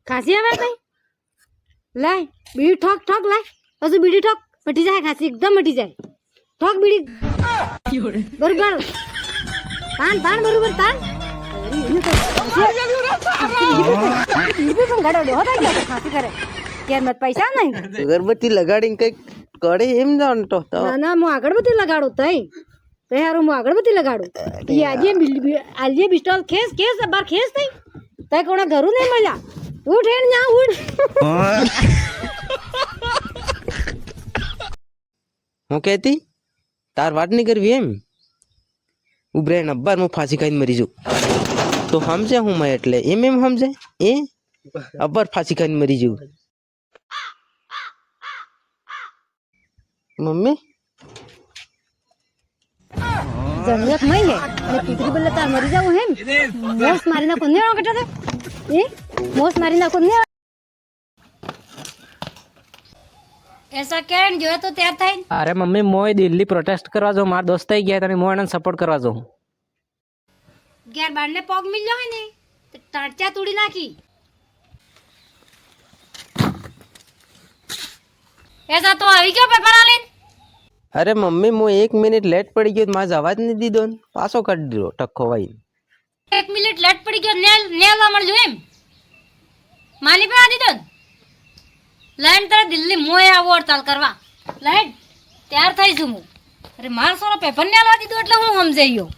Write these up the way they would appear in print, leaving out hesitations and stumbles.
ખાંસી આવે કઈ લાય બીડી ઠોક ઠોક લાય પછી બીડી ઠોક મટી જાય ખાંસી એકદમ મટી જાય ઠોક બીડી બરોબર તાન તાન બરોબર તાન ખાંસી કરે ક્યારે મત પૈસા નહીં અગરબત્તી લગાડીને કઈક કરે એમ જાણતો ના ના હું અગરબત્તી લગાડું તઈ હારું હું અગરબત્તી લગાડું આજે બિસ્ટોલ ખેસ ખેસ બાર ખેસ થઈ તઈ કોણા ઘરું નહીં મળ્યા ઉઠ હેડ જા ઉઠ હું કહેતી તાર વાત નહીં કરવી એમ ઉભરે અબ્બાર હું ફાંસી ખાઈને મરી જઉં તો સમજે હું મેં એટલે એમ સમજે એ અબ્બાર ફાંસી ખાઈને મરી જઉં મમ્મી જરૂરત નહીં હે ને કુતરી બોલે તાર મરી જાવ હેમ મોસ મારી ના કોને કટા દે એ મોસ મારી ના કોને ऐसा કેન જો તો તૈયાર થાય अरे मम्मी मोय दिल्ली प्रोटेस्ट करवा जो मार दोस्त ही गया था मोय ने सपोर्ट करवा जो ગેર બારને પગ મિલ્યો હે ને તો ટાંચા તોડી નાખી ऐसा तो આવી ગયો પેપર આલીન અરે મમ્મી હું 1 મિનિટ લેટ પડી ગયો મારા અવાજ નહીં દીધો ને પાછો કાઢી દીધો ટક્કો વાઈ 1 મિનિટ લેટ પડી ગયો નેલ મળજો એમ માલી પે આ દીધો લાઈન તારે દિલ્હી મોય આવો હડતાલ કરવા લાઈન તૈયાર થઈ છું હું અરે માર સોનો પેપર ને આલવા દીધું એટલે હું સમજાઈ ગયો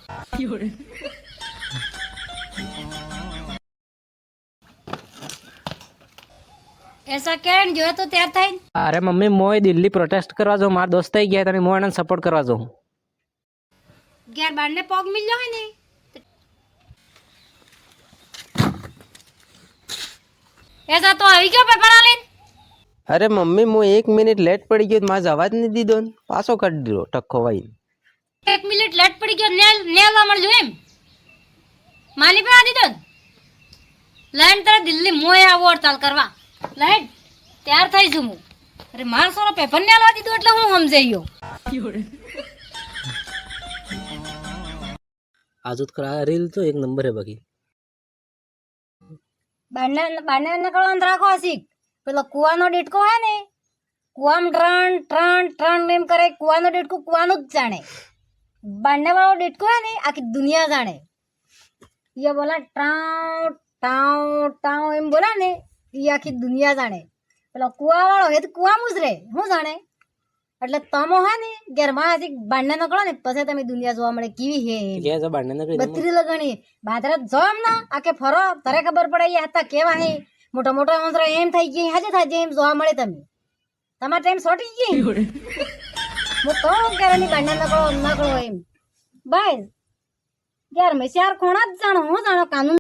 ऐसा કેન જો તો તૈયાર થાય अरे मम्मी मोय दिल्ली प्रोटेस्ट करवा जो मार दोस्त ही गया था मोय ने सपोर्ट करवा जो ગેર બારને પગ મિલ્યો હે ને ऐसा तो આવી ગયો પેપર આલીન અરે મમ્મી હું 1 મિનિટ લેટ પડી ગયો મારા અવાજ નહીં દીધો ને પાછો કાઢી દીધો ટક્કો વાઈ 1 મિનિટ લેટ પડી ગયો નેલ મળજો એમ માલી પે આ દીધો લાઈન તારે દિલ્હી મોય આવો હડતાલ કરવા લાઈન તૈયાર થઈ છું હું અરે માર સોનો પેપર ને આલવા દીધું એટલે હું સમજાઈ ગયો आज करा रील तो एक नंबर है बाकी બાને નકળવાનું રાખો આશિક પેલો કુવાનો ડેટકો હે ને કુવામ ટ્રણ ટ્રણ ટ્રણ એમ કરે કુવાનો ડેટકો કુવાનું જ જાણે બાને વાળો ડેટકો હે ને આખી દુનિયા જાણે ये बोला टाव टाव टाव એમ બોલા ને એ આખી દુનિયા જાણે પેલો કુવા વાળો હે તો કુવા મુજરે હું જાણે એટલે તમો હે ને ઘરમાં આશિક બાને નકળો ને પછી તમે દુનિયા જોવા મળે કેવી હે क्या सब बढ़ने ना બત્રી લગણી બાદરા જો એમ ના આકે ફરો તારે ખબર પડે એ હતા કેવા હે મોટા મોટા અંતરા એમ થઈ ગઈ હાજે થાય એમ જોવા મળે તમે તમાર ટાઈમ સોટી ગઈ હું કહું કે ની બાંડા નકળો એમ બાય યાર મેં ચાર કોણા જ જાણો હું જાણો કાનૂન